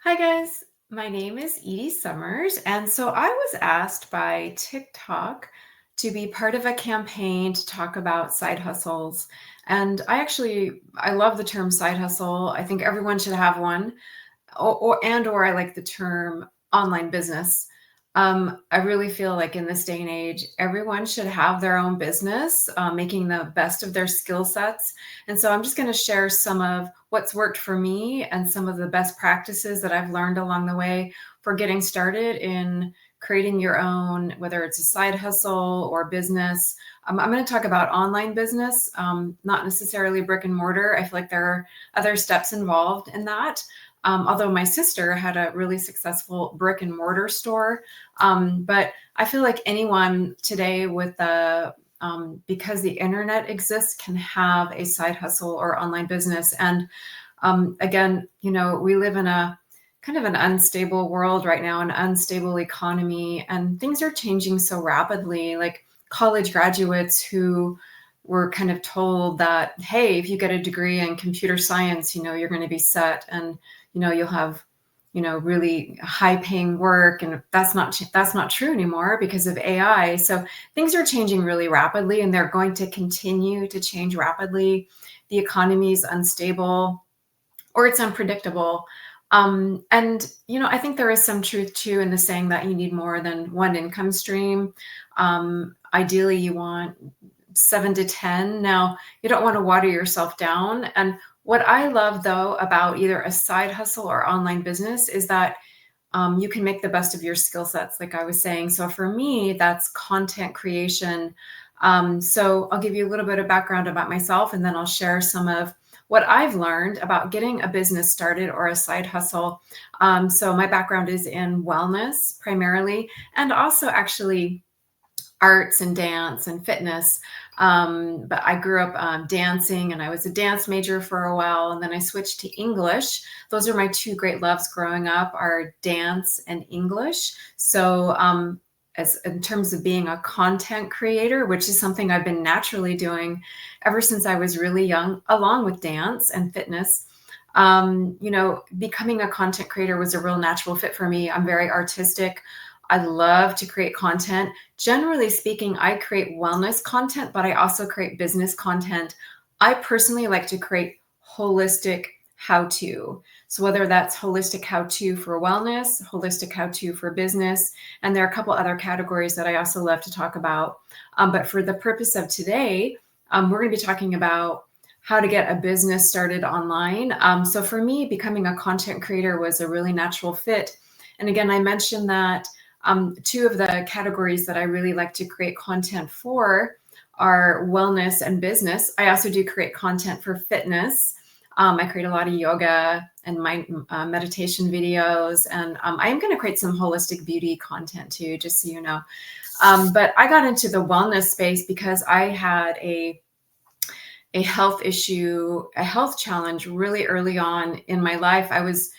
Hi guys, my name is Edie Summers, and so I was asked by TikTok to be part of a campaign to talk about side hustles. And I love the term side hustle. I think everyone should have one, or I like the term online business. I really feel like in this day and age, everyone should have their own business, making the best of their skill sets. And so I'm just going to share some of what's worked for me and some of the best practices that I've learned along the way for getting started in creating your own, whether it's a side hustle or business. I'm going to talk about online business, not necessarily brick and mortar. I feel like there are other steps involved in that. Although my sister had a really successful brick and mortar store. But I feel like anyone today because the internet exists, can have a side hustle or online business. And again, we live in a kind of an unstable world right now, an unstable economy, and things are changing so rapidly. Like college graduates who were kind of told that, hey, if you get a degree in computer science, you're going to be set, and you'll have really high paying work. And that's not true anymore because of AI. So things are changing really rapidly, and they're going to continue to change rapidly. The economy is unstable, or it's unpredictable. And I think there is some truth too in the saying that you need more than one income stream. Ideally you want 7 to 10. Now, you don't want to water yourself down. And what I love though about either a side hustle or online business is that you can make the best of your skill sets, like I was saying. So for me, that's content creation. So I'll give you a little bit of background about myself, and then I'll share some of what I've learned about getting a business started or a side hustle. So my background is in wellness primarily, and also actually arts and dance and fitness. But I grew up dancing, and I was a dance major for a while, and then I switched to English. Those are my two great loves growing up, are dance and English. So as in terms of being a content creator, which is something I've been naturally doing ever since I was really young, along with dance and fitness. Becoming a content creator was a real natural fit for me. I'm very artistic. I love to create content. Generally speaking, I create wellness content, but I also create business content. I personally like to create holistic how-to. So whether that's holistic how-to for wellness, holistic how-to for business, and there are a couple other categories that I also love to talk about. But for the purpose of today, we're going to be talking about how to get a business started online. So for me, becoming a content creator was a really natural fit. And again, I mentioned that two of the categories that I really like to create content for are wellness and business. I also do create content for fitness. I create a lot of yoga and meditation videos, and I am going to create some holistic beauty content too, just so you know. But I got into the wellness space because I had a health issue, a health challenge really early on in my life. I was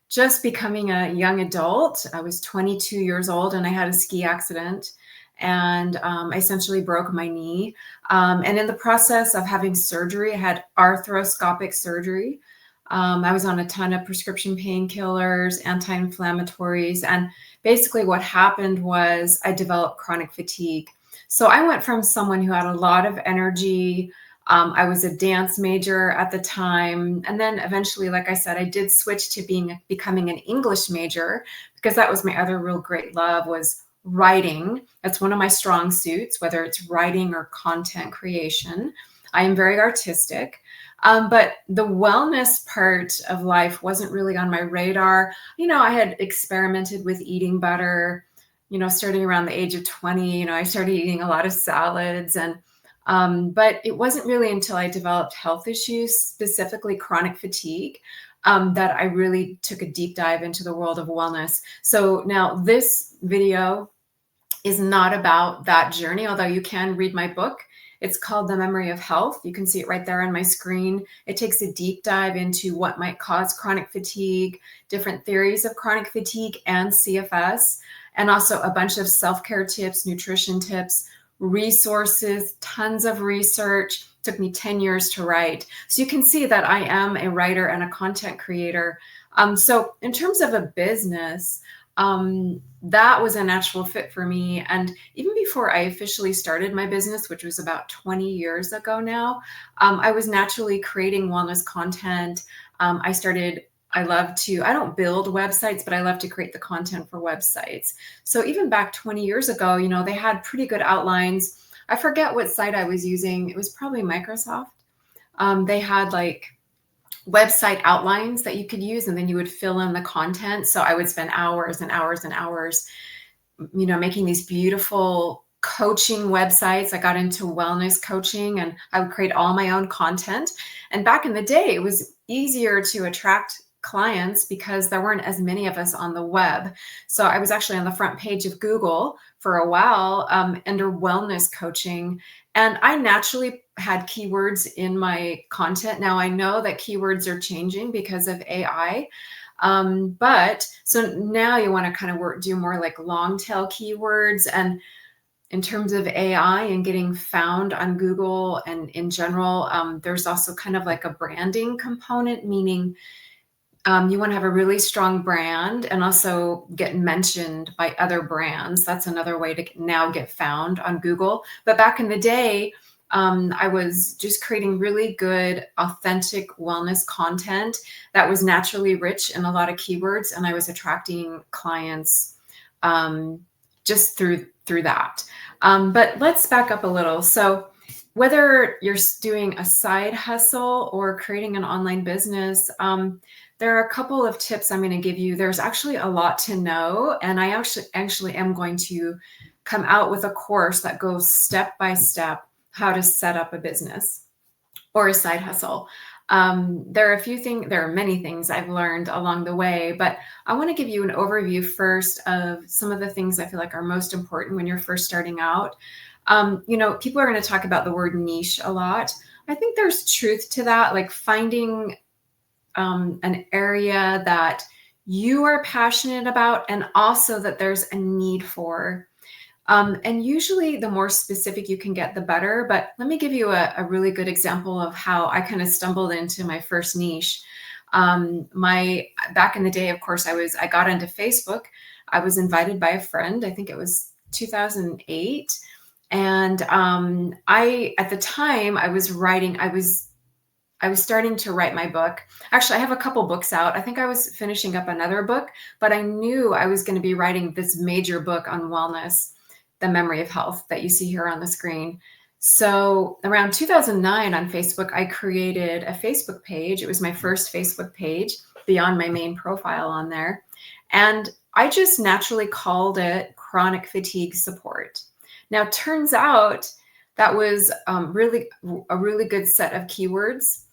just becoming a young adult. I was 22 years old, and I had a ski accident, and I essentially broke my knee. And in the process of having surgery, I had arthroscopic surgery. I was on a ton of prescription painkillers, anti-inflammatories, and basically what happened was I developed chronic fatigue. So I went from someone who had a lot of energy. I was a dance major at the time. And then eventually, like I said, I did switch to becoming an English major, because that was my other real great love, was writing. That's one of my strong suits, whether it's writing or content creation. I am very artistic. But the wellness part of life wasn't really on my radar. I had experimented with eating better, starting around the age of 20. I started eating a lot of salads, but it wasn't really until I developed health issues, specifically chronic fatigue, that I really took a deep dive into the world of wellness. So now this video is not about that journey, although you can read my book. It's called The Memory of Health. You can see it right there on my screen. It takes a deep dive into what might cause chronic fatigue, different theories of chronic fatigue and CFS, and also a bunch of self-care tips, nutrition tips, resources, tons of research. Took me 10 years to write. So you can see that I am a writer and a content creator. So in terms of a business, that was a natural fit for me. And even before I officially started my business, which was about 20 years ago now, I was naturally creating wellness content. I don't build websites, but I love to create the content for websites. So even back 20 years ago, they had pretty good outlines. I forget what site I was using. It was probably Microsoft. They had like website outlines that you could use, and then you would fill in the content. So I would spend hours and hours and hours, making these beautiful coaching websites. I got into wellness coaching and I would create all my own content. And back in the day, it was easier to attract clients because there weren't as many of us on the web. So I was actually on the front page of Google for a while under wellness coaching. And I naturally had keywords in my content. Now I know that keywords are changing because of AI. But so now you want to kind of do more like long tail keywords. And in terms of AI and getting found on Google and in general, there's also kind of like a branding component, meaning you want to have a really strong brand and also get mentioned by other brands. That's another way to now get found on Google. But back in the day, I was just creating really good, authentic wellness content that was naturally rich in a lot of keywords, and I was attracting clients just through that. But let's back up a little. So whether you're doing a side hustle or creating an online business, there are a couple of tips I'm going to give you. There's actually a lot to know, and I actually am going to come out with a course that goes step by step how to set up a business or a side hustle. There are many things I've learned along the way, but I want to give you an overview first of some of the things I feel like are most important when you're first starting out. People are going to talk about the word niche a lot. I think there's truth to that, like finding an area that you are passionate about and also that there's a need for. And usually the more specific you can get, the better. But let me give you a really good example of how I kind of stumbled into my first niche. Back in the day, of course, I got into Facebook. I was invited by a friend. I think it was 2008. And at the time I was starting to write my book. Actually, I have a couple books out. I think I was finishing up another book, but I knew I was going to be writing this major book on wellness, The Memory of Health, that you see here on the screen. So around 2009 on Facebook, I created a Facebook page. It was my first Facebook page beyond my main profile on there. And I just naturally called it Chronic Fatigue Support. Now, turns out that was a really good set of keywords.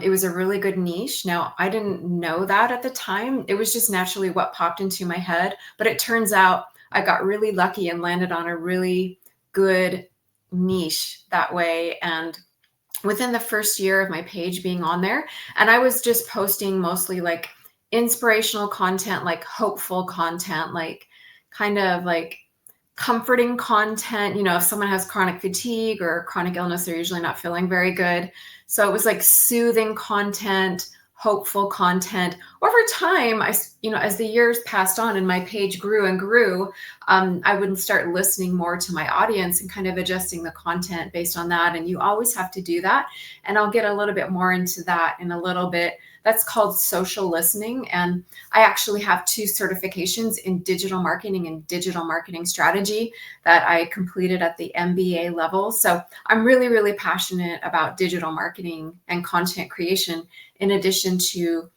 It was a really good niche. Now, I didn't know that at the time. It was just naturally what popped into my head. But it turns out I got really lucky and landed on a really good niche that way. And within the first year of my page being on there, and I was just posting mostly like inspirational content, like hopeful content, like kind of like comforting content. If someone has chronic fatigue or chronic illness, they're usually not feeling very good. So it was like soothing content, hopeful content. Over time, as the years passed on and my page grew and grew, I would start listening more to my audience and kind of adjusting the content based on that. And you always have to do that. And I'll get a little bit more into that in a little bit. That's called social listening. And I actually have 2 certifications in digital marketing and digital marketing strategy that I completed at the MBA level. So I'm really, really passionate about digital marketing and content creation, in addition to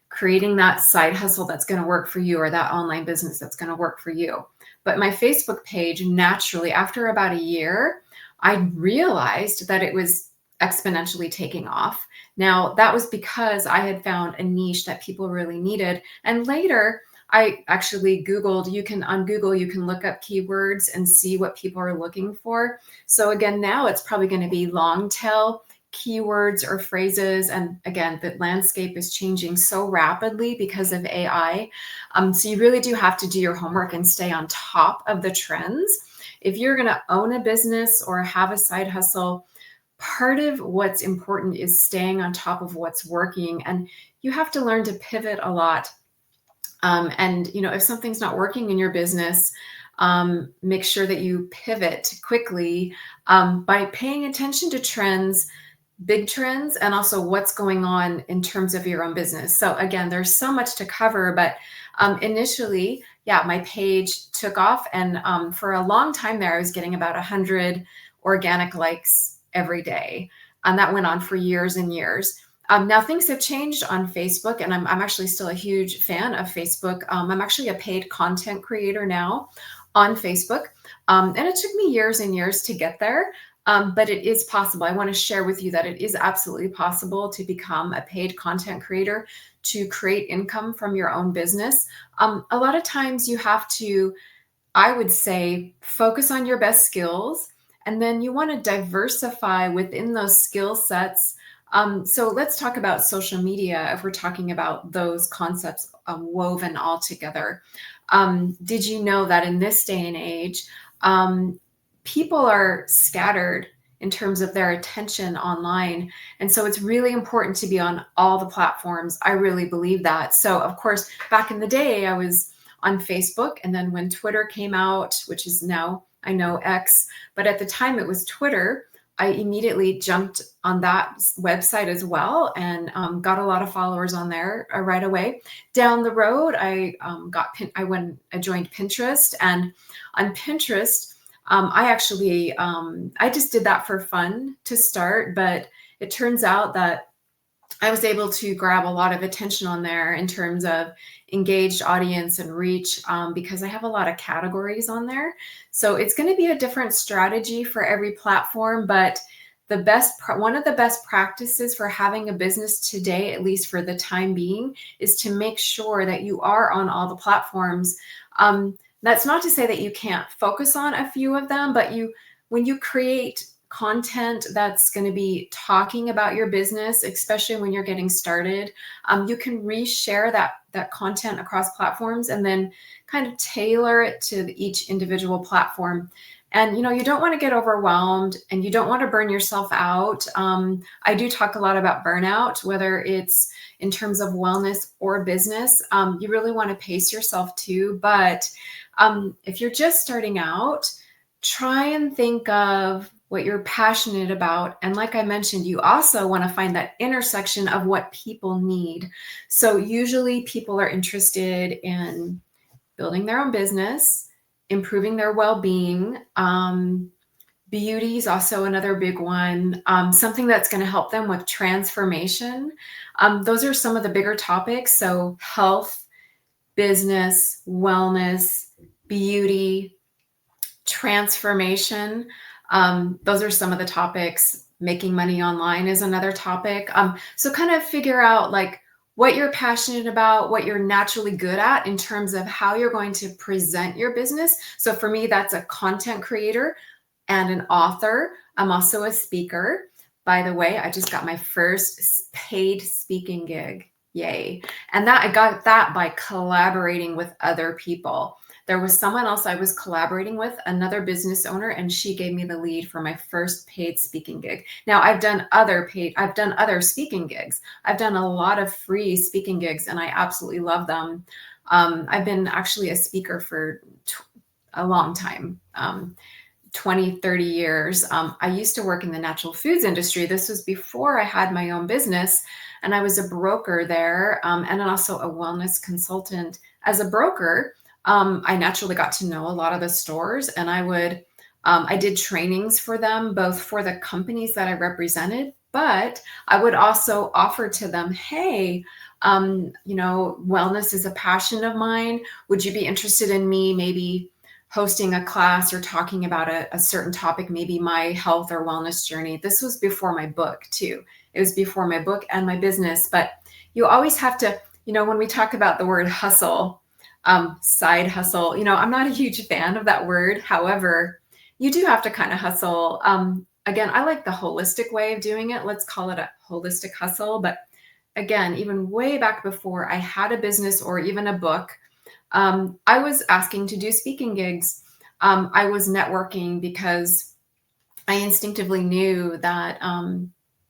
creating that side hustle that's going to work for you, or that online business that's going to work for you. But my Facebook page, naturally, after about a year, I realized that it was exponentially taking off. Now, that was because I had found a niche that people really needed. And later, I actually Googled, on Google, you can look up keywords and see what people are looking for. So again, now it's probably going to be long tail keywords or phrases. And again, the landscape is changing so rapidly because of AI. So you really do have to do your homework and stay on top of the trends. if you're going to own a business or have a side hustle, part of what's important is staying on top of what's working. And you have to learn to pivot a lot. And if something's not working in your business, make sure that you pivot quickly by paying attention to trends, big trends, and also what's going on in terms of your own business. So again, there's so much to cover, but initially, yeah, my page took off, and for a long time there, I was getting about 100 organic likes every day, and that went on for years and years. Now things have changed on Facebook, and I'm actually still a huge fan of Facebook. I'm actually a paid content creator now on Facebook, and it took me years and years to get there. But it is possible. I want to share with you that it is absolutely possible to become a paid content creator, to create income from your own business. A lot of times you have to, I would say, focus on your best skills, and then you want to diversify within those skill sets. So let's talk about social media if we're talking about those concepts woven all together. Did you know that in this day and age, people are scattered in terms of their attention online? And so it's really important to be on all the platforms. I really believe that. So of course, back in the day, I was on Facebook. And then when Twitter came out, which is now, I know, X, but at the time it was Twitter, I immediately jumped on that website as well, and got a lot of followers on there right away. Down the road, I joined Pinterest, and on Pinterest, I just did that for fun to start, but it turns out that I was able to grab a lot of attention on there in terms of engaged audience and reach, because I have a lot of categories on there. So it's going to be a different strategy for every platform, but one of the best practices for having a business today, at least for the time being, is to make sure that you are on all the platforms. That's not to say that you can't focus on a few of them, but when you create content that's going to be talking about your business, especially when you're getting started, you can reshare that content across platforms and then kind of tailor it to each individual platform. And you don't want to get overwhelmed, and you don't want to burn yourself out. I do talk a lot about burnout, whether it's in terms of wellness or business. You really want to pace yourself too. But if you're just starting out, try and think of what you're passionate about. And like I mentioned, you also want to find that intersection of what people need. So usually people are interested in building their own business, improving their well-being. Beauty is also another big one. Something that's going to help them with transformation. Those are some of the bigger topics. So health, business, wellness, beauty, transformation. Those are some of the topics. Making money online is another topic. So kind of figure out like what you're passionate about, what you're naturally good at in terms of how you're going to present your business. So for me, that's a content creator and an author. I'm also a speaker. By the way, I just got my first paid speaking gig. Yay. And I got that by collaborating with other people. There was someone else I was collaborating with, another business owner, and she gave me the lead for my first paid speaking gig. Now I've done other speaking gigs. I've done a lot of free speaking gigs, and I absolutely love them. I've been actually a speaker for a long time. 20, 30 years. I used to work in the natural foods industry. This was before I had my own business, and I was a broker there, and also a wellness consultant. As a broker, I naturally got to know a lot of the stores, and I did trainings for them, both for the companies that I represented, but I would also offer to them, hey, wellness is a passion of mine. Would you be interested in me maybe hosting a class or talking about a certain topic, maybe my health or wellness journey? This was before my book too. It was before my book and my business, but you always have to, when we talk about the word hustle, side hustle, I'm not a huge fan of that word. However, you do have to kind of hustle. Again, I like the holistic way of doing it. Let's call it a holistic hustle. But again, even way back before I had a business or even a book, I was asking to do speaking gigs. I was networking because I instinctively knew that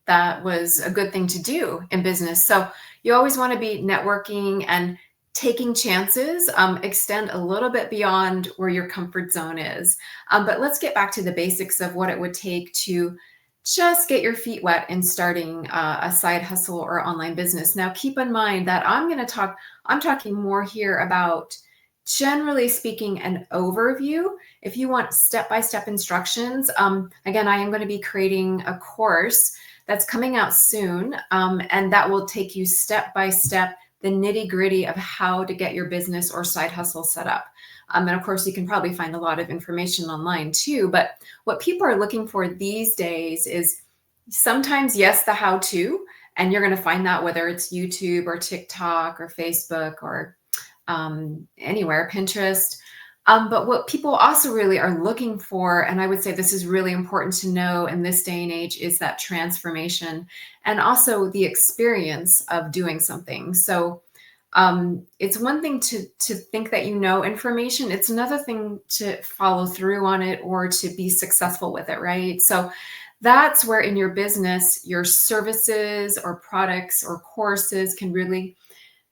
that was a good thing to do in business. So you always want to be networking and taking chances, extend a little bit beyond where your comfort zone is. But let's get back to the basics of what it would take to just get your feet wet in starting a side hustle or online business. Now, keep in mind that I'm talking more here about, generally speaking, an overview. If you want step-by-step instructions, again, I am going to be creating a course that's coming out soon, and that will take you step by step, the nitty-gritty of how to get your business or side hustle set up. And of course, you can probably find a lot of information online too. But what people are looking for these days is sometimes, yes, the how-to, and you're going to find that whether it's YouTube or TikTok or Facebook or anywhere, Pinterest. But what people also really are looking for, and I would say this is really important to know in this day and age, is that transformation and also the experience of doing something. So it's one thing to think that you know information. It's another thing to follow through on it or to be successful with it, right? So that's where in your business, your services or products or courses can really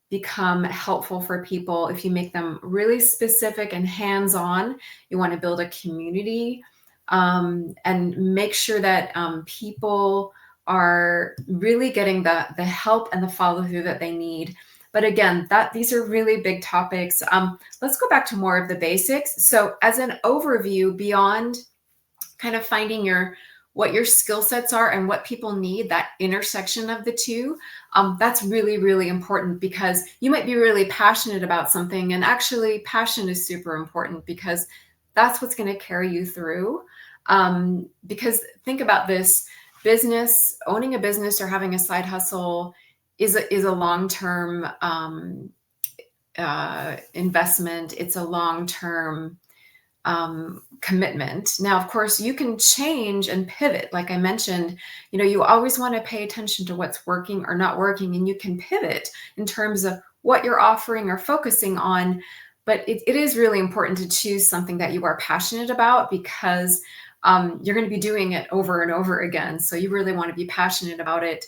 become helpful for people if you make them really specific and hands-on. You want to build a community, and make sure that people are really getting the help and the follow-through that they need. But again, that these are really big topics. Let's go back to more of the basics. So as an overview, beyond kind of finding your what your skill sets are and what people need, that intersection of the two, that's really, really important, because you might be really passionate about something, and actually passion is super important because that's what's going to carry you through. Because think about this: business, owning a business or having a side hustle is a long-term investment. It's a long-term commitment. Now, of course, you can change and pivot. Like I mentioned, you always want to pay attention to what's working or not working, and you can pivot in terms of what you're offering or focusing on. But it is really important to choose something that you are passionate about, because you're going to be doing it over and over again. So you really want to be passionate about it.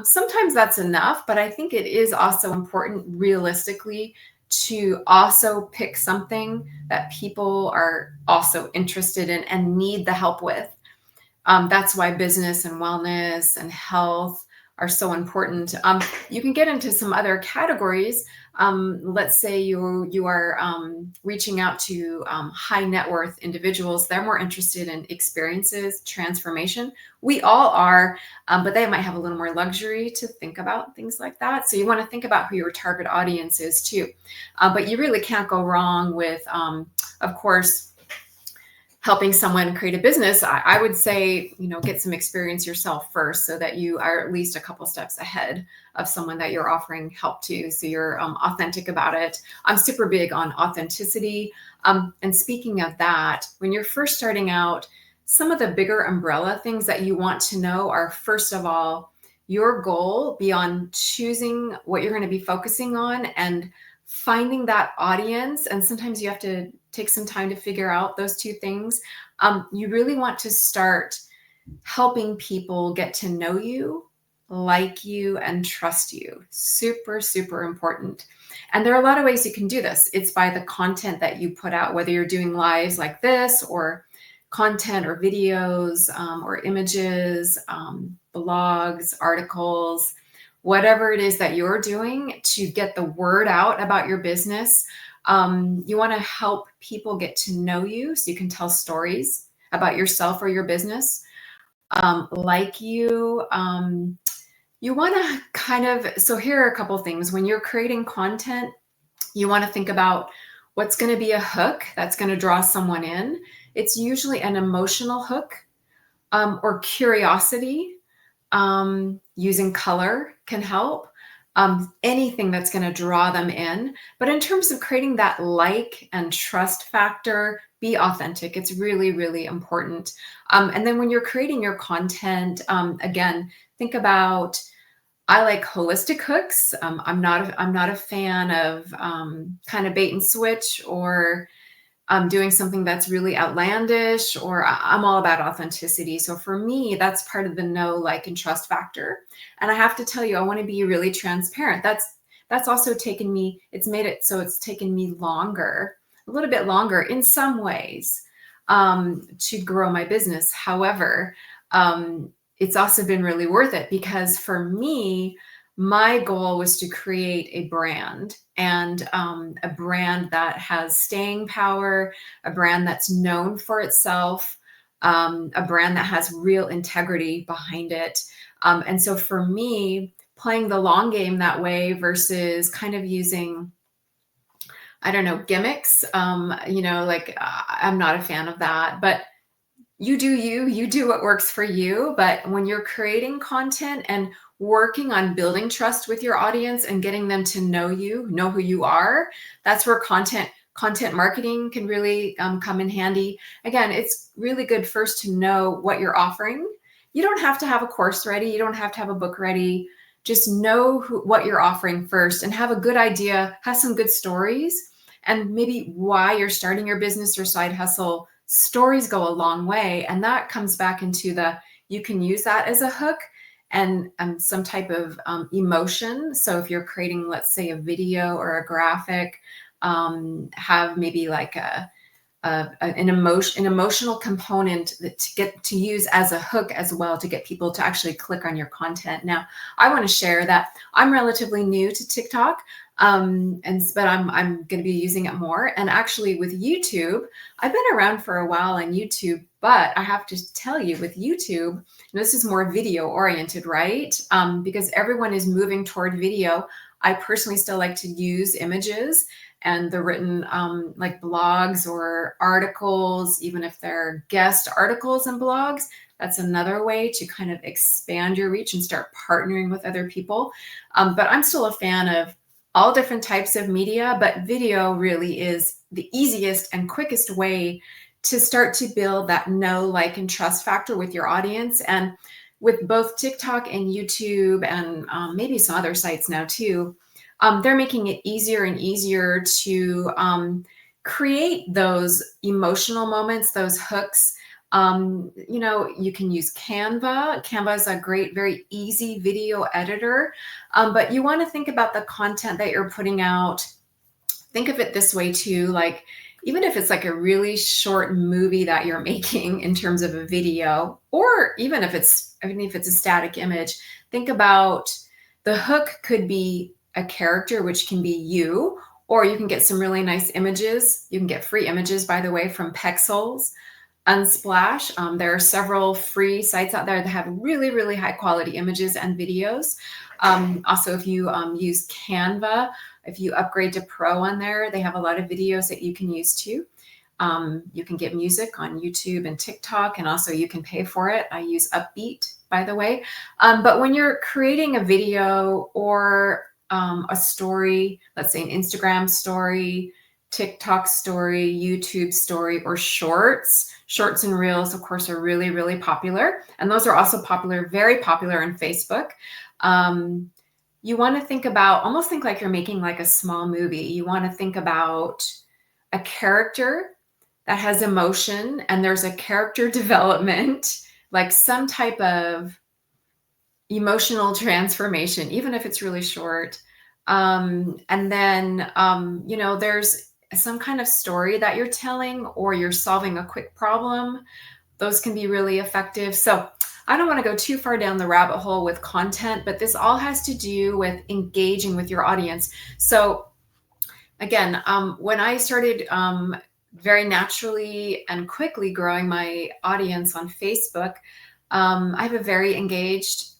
Sometimes that's enough, but I think it is also important, realistically, to also pick something that people are also interested in and need the help with. That's why business and wellness and health are so important. You can get into some other categories. Let's say you are reaching out to high net worth individuals. They're more interested in experiences, transformation. We all are, but they might have a little more luxury to think about things like that. So you want to think about who your target audience is too. But you really can't go wrong with, of course, helping someone create a business. I would say, get some experience yourself first, so that you are at least a couple steps ahead of someone that you're offering help to. So you're authentic about it. I'm super big on authenticity. And speaking of that, when you're first starting out, some of the bigger umbrella things that you want to know are, first of all, your goal beyond choosing what you're going to be focusing on and finding that audience. And sometimes you have to take some time to figure out those two things. You really want to start helping people get to know you, like you, and trust you. Super, super important. And there are a lot of ways you can do this. It's by the content that you put out, whether you're doing lives like this, or content or videos, or images, blogs, articles, whatever it is that you're doing to get the word out about your business. You want to help people get to know you so you can tell stories about yourself or your business. Like you. You want to so here are a couple things. When you're creating content, you want to think about what's going to be a hook that's going to draw someone in. It's usually an emotional hook, or curiosity. Using color can help. Anything that's going to draw them in. But in terms of creating that like and trust factor, be authentic. It's really, really important. And then when you're creating your content, again, think about, I like holistic hooks. I'm not a fan of kind of bait and switch, or doing something that's really outlandish, or I'm all about authenticity. So for me, that's part of the know, like, and trust factor. And I have to tell you, I want to be really transparent. That's also taken me, it's made it so it's taken me longer, a little bit longer in some ways, to grow my business. However, it's also been really worth it, because for me, my goal was to create a brand, and a brand that has staying power, a brand that's known for itself, a brand that has real integrity behind it. And so for me, playing the long game that way versus kind of using, I don't know, gimmicks, like, I'm not a fan of that. But you do you, you do what works for you. But when you're creating content and working on building trust with your audience and getting them to know you, know who you are, that's where content marketing can really come in handy. Again, it's really good first to know what you're offering. You don't have to have a course ready. You don't have to have a book ready. Just know what you're offering first, and have a good idea, have some good stories, and maybe why you're starting your business or side hustle. Stories go a long way. And that comes back into you can use that as a hook, and some type of emotion. So if you're creating, let's say, a video or a graphic, have maybe like an emotional component that to get to use as a hook as well, to get people to actually click on your content. Now, I want to share that I'm relatively new to TikTok, but I'm going to be using it more. And actually, with YouTube, I've been around for a while on YouTube, but I have to tell you, with YouTube, and this is more video oriented, right? Because everyone is moving toward video. I personally still like to use images and the written, like blogs or articles, even if they're guest articles and blogs. That's another way to kind of expand your reach and start partnering with other people. But I'm still a fan of all different types of media, but video really is the easiest and quickest way to start to build that know, like, and trust factor with your audience. And with both TikTok and YouTube, and maybe some other sites now too, they're making it easier and easier to create those emotional moments, those hooks. You can use Canva. Canva is a great, very easy video editor. But you want to think about the content that you're putting out. Think of it this way too, like, even if it's like a really short movie that you're making in terms of a video, or even if it's a static image, think about the hook could be a character, which can be you, or you can get some really nice images. You can get free images, by the way, from Pexels, Unsplash. There are several free sites out there that have really, really high quality images and videos. Also, if you use Canva, if you upgrade to Pro on there, they have a lot of videos that you can use too. You can get music on YouTube and TikTok, and also you can pay for it. I use Upbeat, by the way. But when you're creating a video or a story, let's say an Instagram story, TikTok story, YouTube story, or shorts. Shorts and reels, of course, are really, really popular. And those are also popular, very popular in Facebook. You want to almost think like you're making like a small movie. You want to think about a character that has emotion, and there's a character development, like some type of emotional transformation, even if it's really short. And then, there's some kind of story that you're telling, or you're solving a quick problem. Those can be really effective. So I don't want to go too far down the rabbit hole with content, but this all has to do with engaging with your audience. So again, when I started very naturally and quickly growing my audience on Facebook, I have a very engaged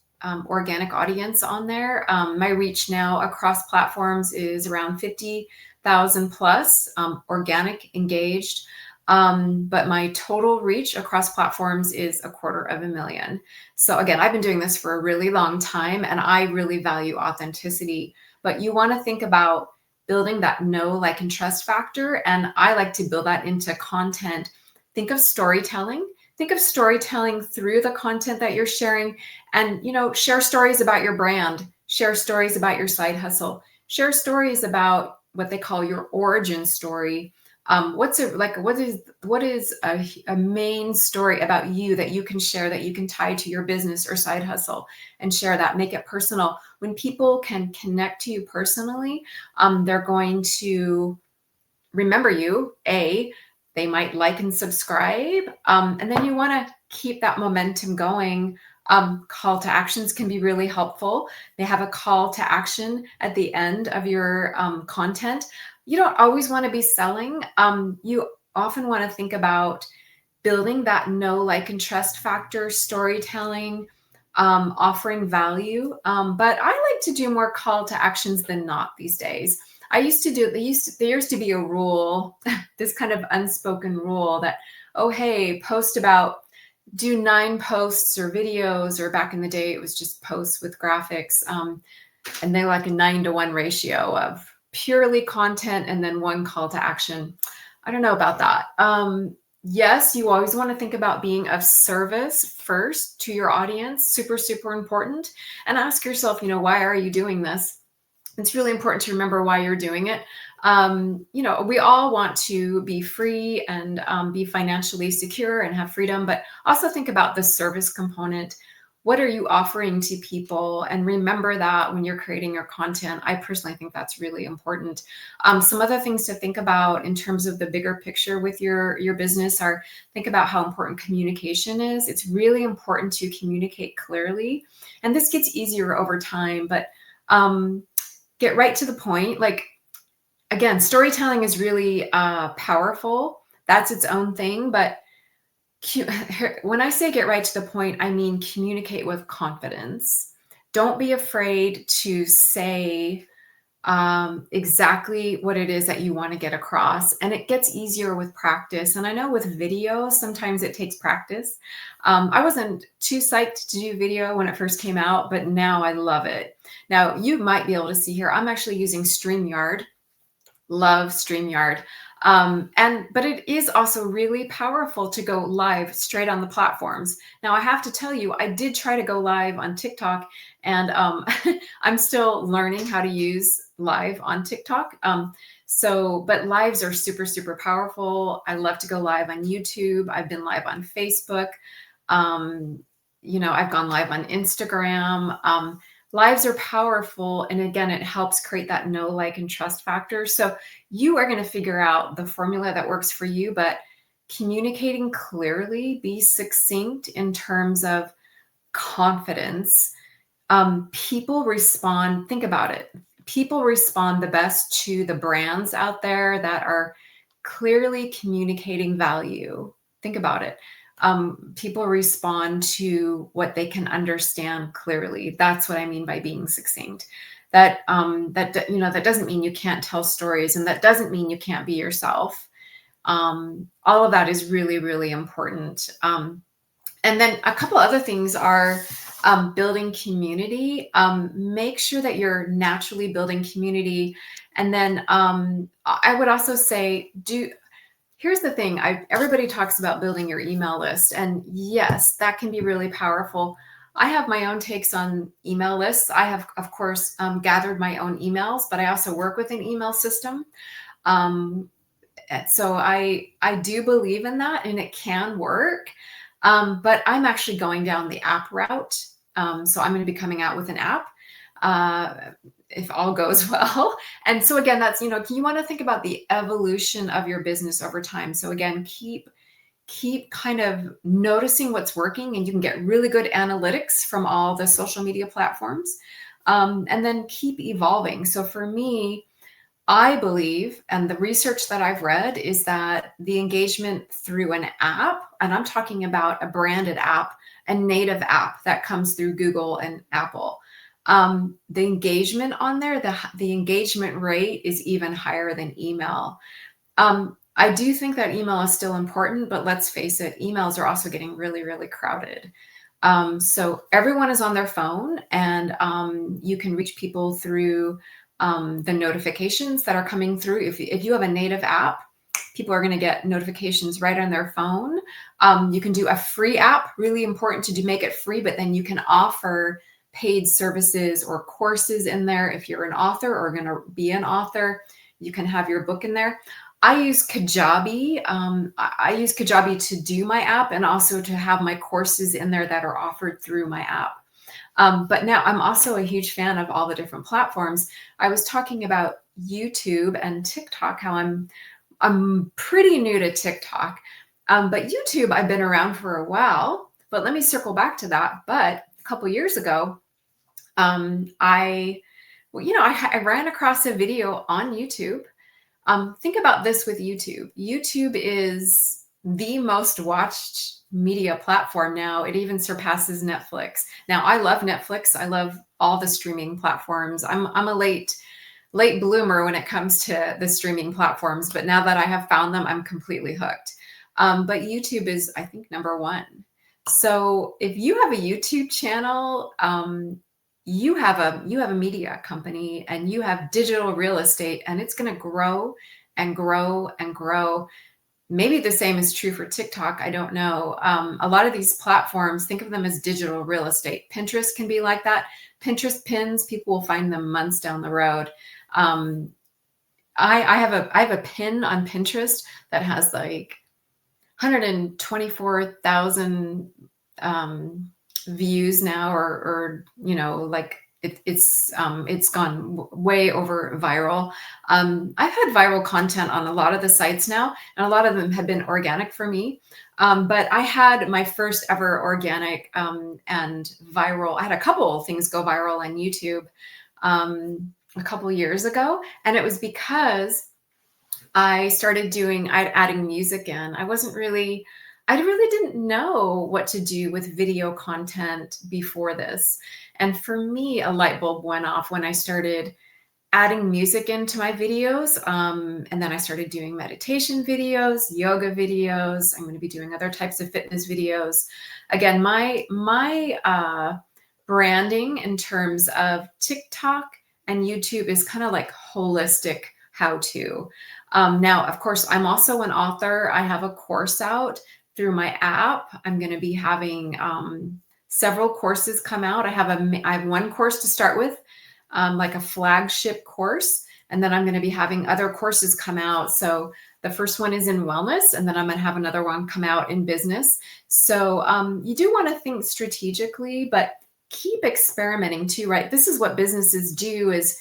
organic audience on there. My reach now across platforms is around 50,000 plus organic engaged. But my total reach across platforms is 250,000. So again, I've been doing this for a really long time, and I really value authenticity. But you want to think about building that know, like, and trust factor. And I like to build that into content. Think of storytelling. Think of storytelling through the content that you're sharing, and, share stories about your brand, share stories about your side hustle, share stories about what they call your origin story. What's it like? What is a main story about you that you can share that you can tie to your business or side hustle and share that, make it personal. When people can connect to you personally, they're going to remember you. They might like and subscribe, and then you want to keep that momentum going. Call to actions can be really helpful. They have a call to action at the end of your content. You don't always want to be selling. You often want to think about building that know, like, and trust factor, storytelling, offering value. But I like to do more call to actions than not these days. I used to do, there used to be a rule, this kind of unspoken rule that, oh, hey, post about, do 9 posts or videos, or back in the day, it was just posts with graphics. And they like a 9-to-1 ratio of purely content and then 1 call to action. I don't know about that. Yes, you always want to think about being of service first to your audience. Super, super important. And ask yourself, why are you doing this? It's really important to remember why you're doing it. We all want to be free and be financially secure and have freedom, but also think about the service component. What are you offering to people? And remember that when you're creating your content. I personally think that's really important. Some other things to think about in terms of the bigger picture with your business are, think about how important communication is. It's really important to communicate clearly. And this gets easier over time, but get right to the point. Like, again, storytelling is really powerful. That's its own thing. But when I say get right to the point, I mean communicate with confidence. Don't be afraid to say exactly what it is that you want to get across. And it gets easier with practice. And I know with video, sometimes it takes practice. I wasn't too psyched to do video when it first came out, but now I love it. Now, you might be able to see here, I'm actually using StreamYard. Love StreamYard. But it is also really powerful to go live straight on the platforms. Now, I have to tell you, I did try to go live on TikTok, and I'm still learning how to use live on TikTok. But lives are super, super powerful. I love to go live on YouTube. I've been live on Facebook. I've gone live on Instagram. Lives are powerful. And again, it helps create that know, like, and trust factor. So you are going to figure out the formula that works for you, but communicating clearly, be succinct in terms of confidence. People respond, think about it. People respond the best to the brands out there that are clearly communicating value. Think about it. People respond to what they can understand clearly. That's what I mean by being succinct. That doesn't mean you can't tell stories, and that doesn't mean you can't be yourself. All of that is really, really important. And then a couple other things are building community. Make sure that you're naturally building community. And then I would also say, here's the thing. Everybody talks about building your email list. And yes, that can be really powerful. I have my own takes on email lists. I have, of course, gathered my own emails, but I also work with an email system. So I do believe in that, and it can work. But I'm actually going down the app route. So I'm going to be coming out with an app if all goes well. And so again, that's, you want to think about the evolution of your business over time. So again, keep kind of noticing what's working, and you can get really good analytics from all the social media platforms. And then keep evolving. So for me, I believe, and the research that I've read, is that the engagement through an app, and I'm talking about a branded app, a native app that comes through Google and Apple, the engagement on there, the engagement rate is even higher than email. I do think that email is still important, but let's face it, emails are also getting really, really crowded. So everyone is on their phone, and you can reach people through the notifications that are coming through. If you have a native app, people are going to get notifications right on their phone. You can do a free app, really important to make it free, but then you can offer paid services or courses in there. If you're an author or going to be an author, you can have your book in there. I use Kajabi. I use Kajabi to do my app and also to have my courses in there that are offered through my app. But now I'm also a huge fan of all the different platforms. I was talking about YouTube and TikTok, how I'm pretty new to TikTok. But YouTube, I've been around for a while. But let me circle back to that. But a couple years ago, I, well, I ran across a video on YouTube. Think about this with YouTube. YouTube is the most watched media platform now. It even surpasses Netflix. Now, I love Netflix. I love all the streaming platforms. I'm a late bloomer when it comes to the streaming platforms, but now that I have found them, I'm completely hooked. But YouTube is, I think, number one. So if you have a YouTube channel, you have a media company and you have digital real estate, and it's going to grow and grow and grow. Maybe the same is true for TikTok. I don't know. A lot of these platforms, think of them as digital real estate. Pinterest can be like that. Pinterest pins, people will find them months down the road. Um, I have a pin on Pinterest that has like 124,000 views now, or like it's gone way over viral. I've had viral content on a lot of the sites now, and a lot of them have been organic for me. But I had my first ever organic and viral. I had a couple of things go viral on YouTube a couple years ago, and it was because I started adding music in. I really didn't know what to do with video content before this. And for me, a light bulb went off when I started adding music into my videos. And then I started doing meditation videos, yoga videos. I'm going to be doing other types of fitness videos. Again, my branding in terms of TikTok and YouTube is kind of like holistic how to. Now, of course, I'm also an author. I have a course out through my app. I'm going to be having several courses come out. I have one course to start with, like a flagship course, and then I'm going to be having other courses come out. So the first one is in wellness, and then I'm going to have another one come out in business. So you do want to think strategically, but keep experimenting too, right? This is what businesses do: is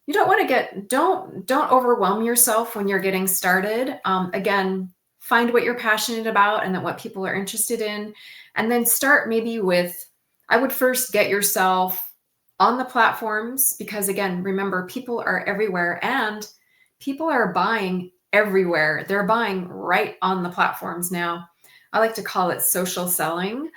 you don't want to don't overwhelm yourself when you're getting started. Again, find what you're passionate about and then what people are interested in, and then start maybe with, I would first get yourself on the platforms, because again, remember, people are everywhere and people are buying everywhere. They're buying right on the platforms now. I like to call it social selling.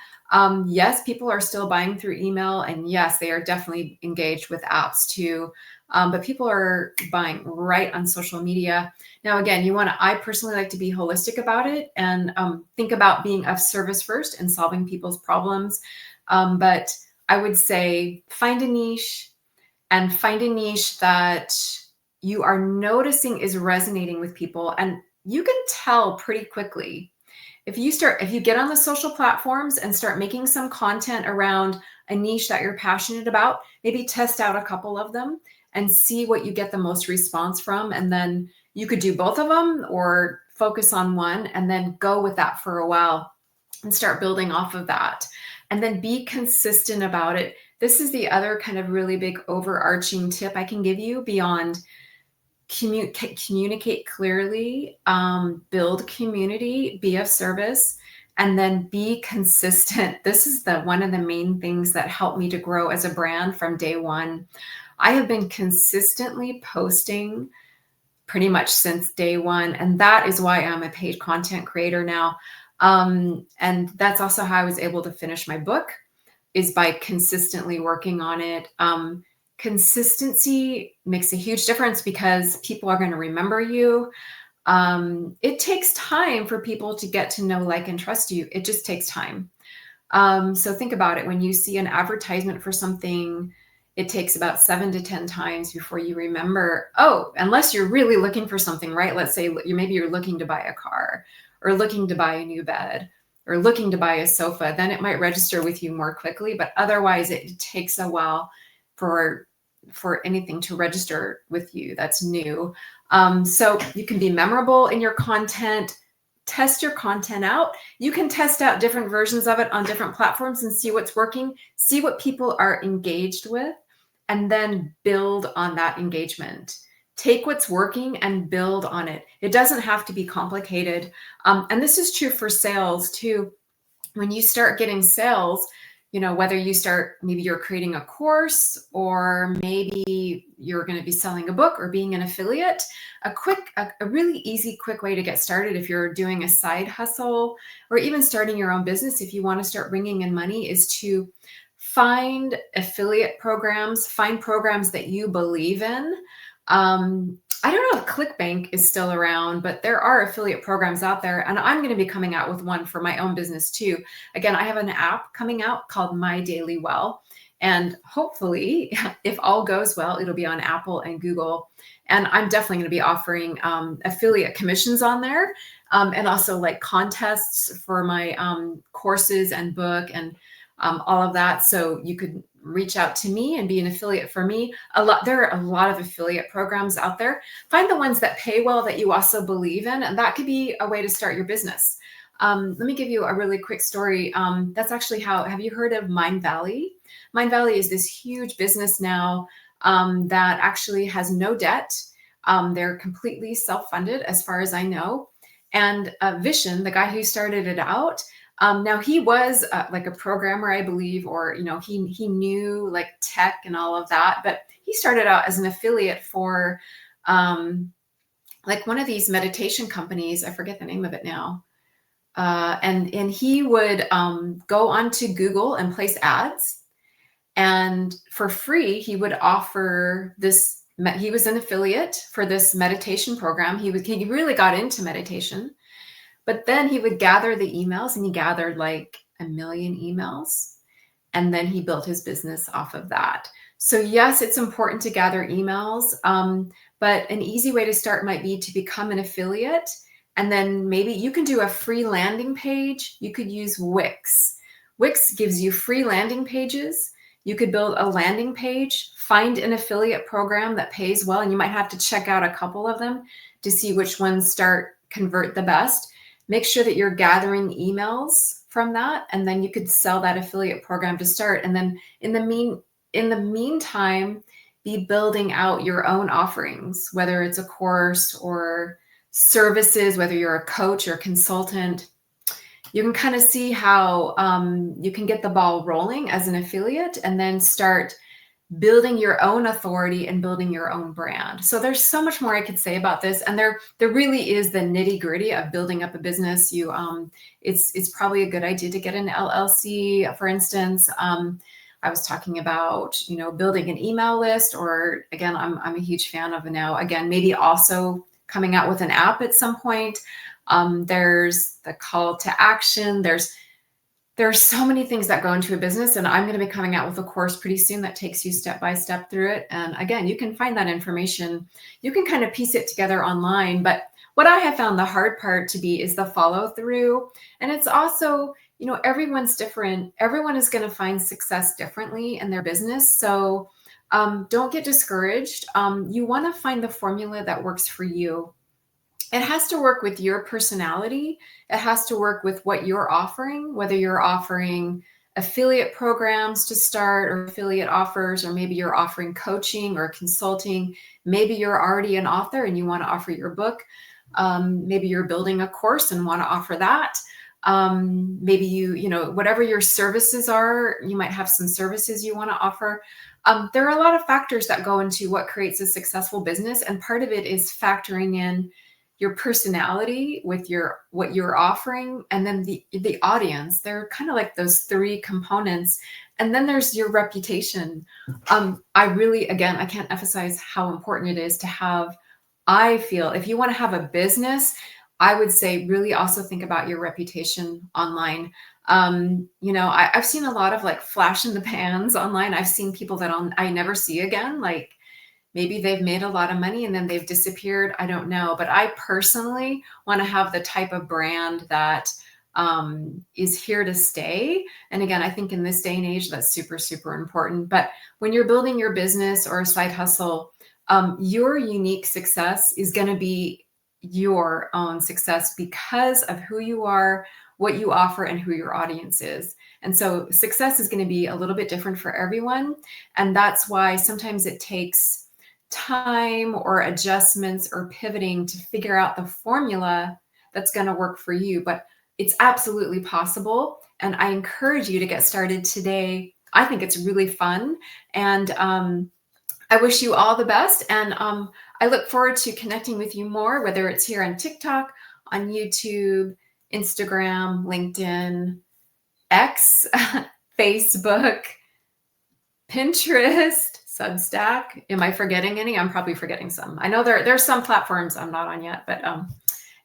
Yes, people are still buying through email, and yes, they are definitely engaged with apps too. But people are buying right on social media. Now, again, I personally like to be holistic about it and think about being of service first and solving people's problems. But I would say find a niche, and find a niche that you are noticing is resonating with people. And you can tell pretty quickly if you get on the social platforms and start making some content around a niche that you're passionate about. Maybe test out a couple of them and see what you get the most response from, and then you could do both of them or focus on one and then go with that for a while and start building off of that, and then be consistent about it. This is the other kind of really big overarching tip I can give you beyond communicate clearly, build community, be of service, and then be consistent. This is one of the main things that helped me to grow as a brand from day one. I have been consistently posting pretty much since day one, and that is why I'm a paid content creator now. And that's also how I was able to finish my book, is by consistently working on it. Consistency makes a huge difference because people are going to remember you. It takes time for people to get to know, like, and trust you. It just takes time. So think about it. When you see an advertisement for something, it takes about 7 to 10 times before you remember. Oh, unless you're really looking for something, right? Let's say maybe you're looking to buy a car, or looking to buy a new bed, or looking to buy a sofa, then it might register with you more quickly. But otherwise, it takes a while for for anything to register with you that's new. So you can be memorable in your content. Test your content out. You can test out different versions of it on different platforms and see what's working, see what people are engaged with, and then build on that engagement. Take what's working and build on it. It doesn't have to be complicated. And this is true for sales too. When you start getting sales, whether you start, maybe you're creating a course, or maybe you're going to be selling a book or being an affiliate, a really easy, quick way to get started if you're doing a side hustle or even starting your own business, if you want to start bringing in money, is to find affiliate programs, find programs that you believe in. I don't know if ClickBank is still around, but there are affiliate programs out there, and I'm going to be coming out with one for my own business too. Again, I have an app coming out called My Daily Well, and hopefully, if all goes well, it'll be on Apple and Google. And I'm definitely going to be offering affiliate commissions on there, and also like contests for my courses and book and all of that. So you could reach out to me and be an affiliate for me. There are a lot of affiliate programs out there. Find the ones that pay well, that you also believe in, and that could be a way to start your business. Let me give you a really quick story. That's actually have you heard of Mindvalley? Mindvalley is this huge business now that actually has no debt. They're completely self-funded as far as I know. And Vishen, the guy who started it out, now he was like a programmer, I believe, or he knew like tech and all of that, but he started out as an affiliate for like one of these meditation companies. I forget the name of it now. And he would go onto Google and place ads, and for free he would offer this. He was an affiliate for this meditation program. He really got into meditation. But then he would gather the emails, and he gathered like 1 million emails. And then he built his business off of that. So yes, it's important to gather emails. But an easy way to start might be to become an affiliate. And then maybe you can do a free landing page. You could use Wix. Wix gives you free landing pages. You could build a landing page, find an affiliate program that pays well, and you might have to check out a couple of them to see which ones convert the best. Make sure that you're gathering emails from that, and then you could sell that affiliate program to start. And then in the meantime, be building out your own offerings, whether it's a course or services, whether you're a coach or consultant. You can kind of see how you can get the ball rolling as an affiliate, and then start building your own authority and building your own brand. So there's so much more I could say about this. And there really is the nitty gritty of building up a business. It's probably a good idea to get an LLC, for instance. I was talking about, building an email list, or again, I'm a huge fan of now, again, maybe also coming out with an app at some point. There's the call to action. There are so many things that go into a business, and I'm going to be coming out with a course pretty soon that takes you step by step through it. And again, you can find that information. You can kind of piece it together online. But what I have found the hard part to be is the follow through. And it's also, everyone's different. Everyone is going to find success differently in their business. So don't get discouraged. You want to find the formula that works for you. It has to work with your personality. It has to work with what you're offering, whether you're offering affiliate programs to start, or affiliate offers, or maybe you're offering coaching or consulting. Maybe you're already an author and you want to offer your book. Maybe you're building a course and want to offer that. Maybe whatever your services are, you might have some services you want to offer. There are a lot of factors that go into what creates a successful business. And part of it is factoring in your personality with what you're offering, and then the audience. They're kind of like those three components. And then there's your reputation. I can't emphasize how important it is to have, I feel, if you want to have a business, I would say really also think about your reputation online. I've seen a lot of like flash in the pans online. I've seen people that I never see again. Like, maybe they've made a lot of money and then they've disappeared. I don't know. But I personally want to have the type of brand that is here to stay. And again, I think in this day and age, that's super, super important. But when you're building your business or a side hustle, your unique success is going to be your own success because of who you are, what you offer, and who your audience is. And so success is going to be a little bit different for everyone. And that's why sometimes it takes time or adjustments or pivoting to figure out the formula that's going to work for you. But it's absolutely possible. And I encourage you to get started today. I think it's really fun. And I wish you all the best. And I look forward to connecting with you more, whether it's here on TikTok, on YouTube, Instagram, LinkedIn, X, Facebook, Pinterest, Substack. Am I forgetting any? I'm probably forgetting some. I know there's some platforms I'm not on yet, but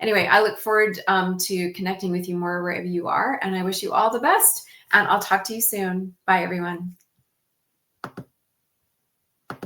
anyway, I look forward to connecting with you more wherever you are. And I wish you all the best. And I'll talk to you soon. Bye, everyone.